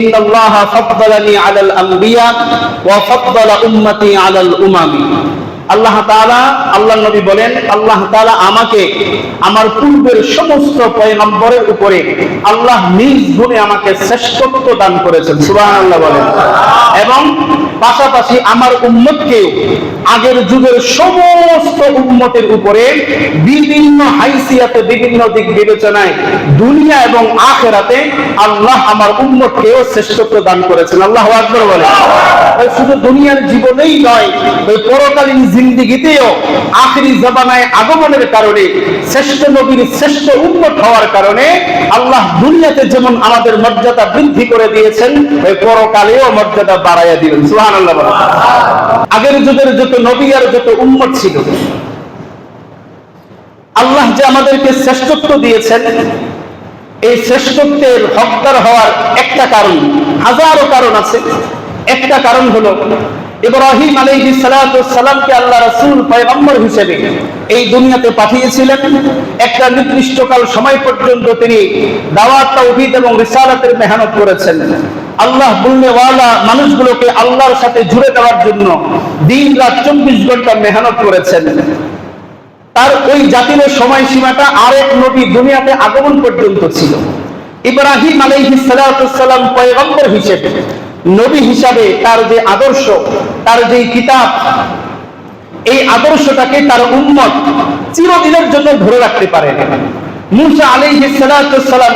إن الله فضلني على الأنبياء وفضل أمتي على الأمم আল্লাহ তাআলা আল্লাহর নবী বলেন আল্লাহ তাআলা আমাকে আমার পূর্বের সমস্ত পয়গম্বরের উপরে আল্লাহ নিজ গুণে আমাকে শ্রেষ্ঠত্ব দান করেছেন সুবহানাল্লাহ বলেন এবং পাশাপাশি আমার উম্মতকে আগের যুগের সমস্ত উম্মতের উপরে বিভিন্ন হাইসিয়াতে বিভিন্ন দিক বিবেচনায় দুনিয়া এবং আখিরাতে আল্লাহ আমার উম্মতকেও শ্রেষ্ঠত্ব দান করেছেন আল্লাহু আকবার বলেন শুধু দুনিয়ার জীবনেই নয় ওই পরকালীন জিন্দেগিতেও আখিরি জামানায় আগমনের কারণে শ্রেষ্ঠ নবীর শ্রেষ্ঠ উম্মত হওয়ার কারণে আল্লাহ দুনিয়াতে যেমন আমাদের মর্যাদা বৃদ্ধি করে দিয়েছেন ওই পরকালেও মর্যাদা বাড়াইয়া দিবেন সুবহানাল্লাহ বলেন আগের যুগের যত নবী আর যত উম্মত ছিল আল্লাহ যে আমাদেরকে শ্রেষ্ঠত্ব দিয়েছেন এই শ্রেষ্ঠত্বের হকদার হওয়ার একটা কারণ হাজারো কারণ আছে একটা কারণ হলো ইব্রাহিম আলাইহিস সালাতু ওয়াস সালামকে আল্লাহ রাসূল পয়গম্বর হিসেবে এই দুনিয়াতে পাঠিয়েছিলেন একটা নির্দিষ্টকাল সময় পর্যন্ত তিনি দাওয়াত তাওহীদ এবং রিসালাতের মেহনত করেছেন আল্লাহ বলনেওয়ালা মানুষগুলোকে আল্লাহর সাথে জুড়ে দেওয়ার জন্য দিন রাত 24 ঘন্টা মেহনত করেছেন তার ওই জাতির সময়সীমাটা আরেক নবী দুনিয়াতে আগমন পর্যন্ত ছিল ইব্রাহিম আলাইহিস সালাতু ওয়াস সালাম পয়গম্বর হিসেবে নবী হিসাবে তার যে আদর্শ তার যে কিতাব এই আদর্শটাকে তার উম্মত চিরদিনের জন্য ধরে রাখতে পারে মুসা আলাইহিস সালাতু ওয়াস সালাম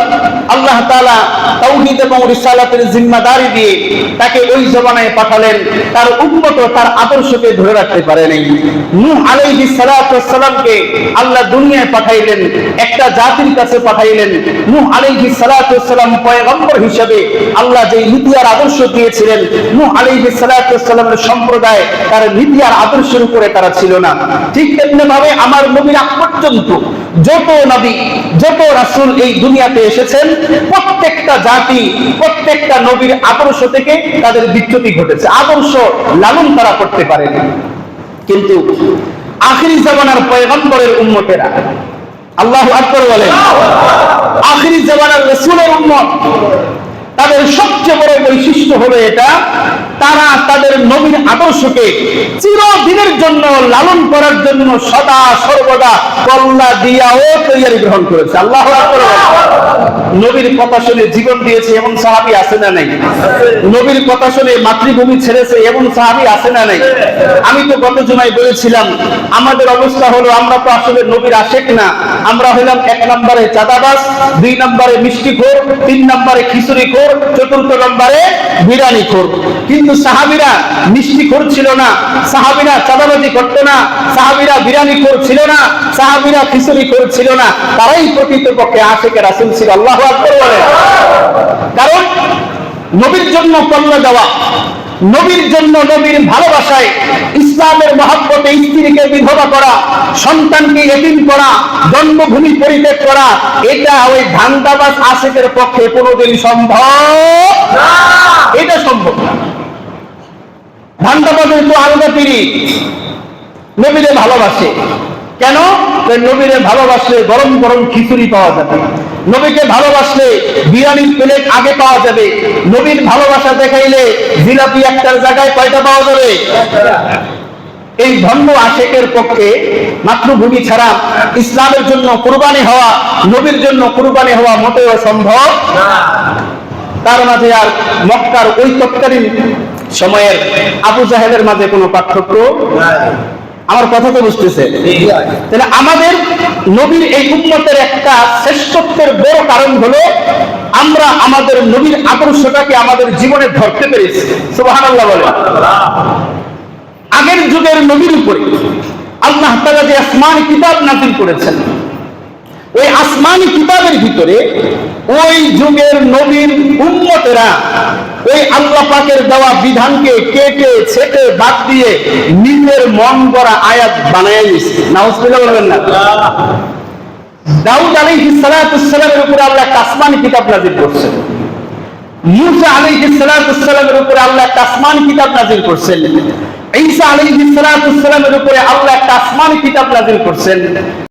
আল্লাহ তাআলা তাওহীদ এবং রিসালাতের জিম্মাদারি দিয়ে তাকে ওই জমানায় পাঠালেন তার উম্মত তার আদর্শকে ধরে রাখতে পারে নাই নূহ আলাইহিস সালাতু ওয়াস সালামকে আল্লাহ দুনিয়ায় পাঠাইলেন একটা জাতির কাছে পাঠাইলেন নূহ আলাইহিস সালাতু ওয়াস সালাম পয়গম্বর হিসেবে আল্লাহ যে নীতি আর আদর্শ দিয়েছিলেন নূহ আলাইহিস সালাতু ওয়াস সালামের সম্প্রদায় তার নীতি আর আদর্শের উপরে তারা ছিল না ঠিক তেমনি ভাবে আমার নবীর আগ পর্যন্ত যত নবী যত রাসূল এই দুনিয়াতে এসেছেন প্রত্যেকটা জাতি প্রত্যেকটা নবীর আদর্শ থেকে তাদের বিচ্যুতি ঘটেছে আদর্শ লালন তারা করতে পারেনি কিন্তু আখিরি জামানার পয়গম্বরের উম্মতেরা আল্লাহু আকবার বলেন আখিরি জামানার রাসূলের উম্মত তাদের সবচেয়ে বড় বৈশিষ্ট্য হলো এটা তারা তাদের নবীর আদর্শকে চিরদিনের জন্য লালন করার জন্য সদা সর্বদা কল্লা দিয়াও তৈরি গ্রহণ করেছে আল্লাহু আকবার নবীর কথা শুনে জীবন দিয়েছে এমন সাহাবী আছে না নাই নবীর কথা শুনে মাতৃভূমি ছেড়েছে এমন সাহাবী আছে না নাই আমি তো গত জুমায় বলেছিলাম আমাদের অবস্থা হলো আমরা তো আসলে নবীর আশিক না আমরা হলাম এক নম্বরে চাঁদাবাজ দুই নম্বরে মিষ্টিখোর তিন নম্বরে খিচুড়িখোর চতুর্থ নম্বরে বিরিয়ানিখোর কিন্তু সাহাবীরা মিষ্টিখোর ছিল না সাহাবীরা চাঁদাবাজি করতো না সাহাবীরা বিরিয়ানিখোর ছিল না সাহাবীরা খিচুড়িখোর ছিল না তারাই প্রকৃতপক্ষে আশিকে রাসূল ছিল আল্লাহু আকবার বলেন কারণ নবীর জন্য কল্লা দেওয়া নবীর জন্য নবীর ভালোবাসায় ইসলামের মহব্বতে স্ত্রীকে বিধবা করা সন্তানকে এতিম করা জন্মভূমি পরিত্যাগ করা এটা ওই ধান্দাবাজ আশিকের পক্ষে কোনোদিন সম্ভব না এটা সম্ভব না ধান্দাবাজের তো আলাদা পীড়িত নবীরে ভালোবাসে কেন নবীরে ভালোবাসলে গরম গরম খিচুড়ি পাওয়া যাবে নবীকে ভালোবাসলে বিরিয়ানির প্লেট আগে পাওয়া যাবে নবীর ভালোবাসা দেখাইলে জিলাপি একটার জায়গায় কয়টা পাওয়া যাবে এই ধন্য আশিকের পক্ষে মাতৃভূমি ছাড়া ইসলামের জন্য কুরবানি হওয়া নবীর জন্য কুরবানি হওয়া মোটেও সম্ভব না তার মাঝে আর মক্কার ওই তৎকালীন সময়ের আবু জাহেলের মাঝে কোনো পার্থক্য নাই আমার কথা তো বুঝতেছে তাহলে আমাদের নবীর এই উম্মতের একটা শ্রেষ্ঠত্বের বড় কারণ হলো আমরা আমাদের নবীর আদর্শটাকে আমাদের জীবনে ধরতে পেরেছি সুবহানাল্লাহ বলেন আগের যুগের নবীর উপরে আল্লাহ তাআলা যে আসমানি কিতাব নাযিল করেছেন ওই আসমানি কিতাবের ভিতরে ওই যুগের নবীর উম্মতেরা ওই আল্লাহ পাকের দেওয়া বিধানকে কেটে ছেটে বাদ দিয়ে নিজের মন গড়া আয়াত বানায় নিয়েছে নাউজুবিল্লাহ বলবেন না দাউদ আলাইহিস সালাতু ওয়াস সালামের উপরে আল্লাহ একটা আসমানি কিতাব নাযিল করছেন মুসা আলাইহিস সালাতু ওয়াস সালামের উপরে আল্লাহ একটা আসমানি কিতাব নাযিল করছেন ঈসা আলাইহিস সালাতু ওয়াস সালামের উপরে আল্লাহ একটা আসমানি কিতাব নাযিল করছেন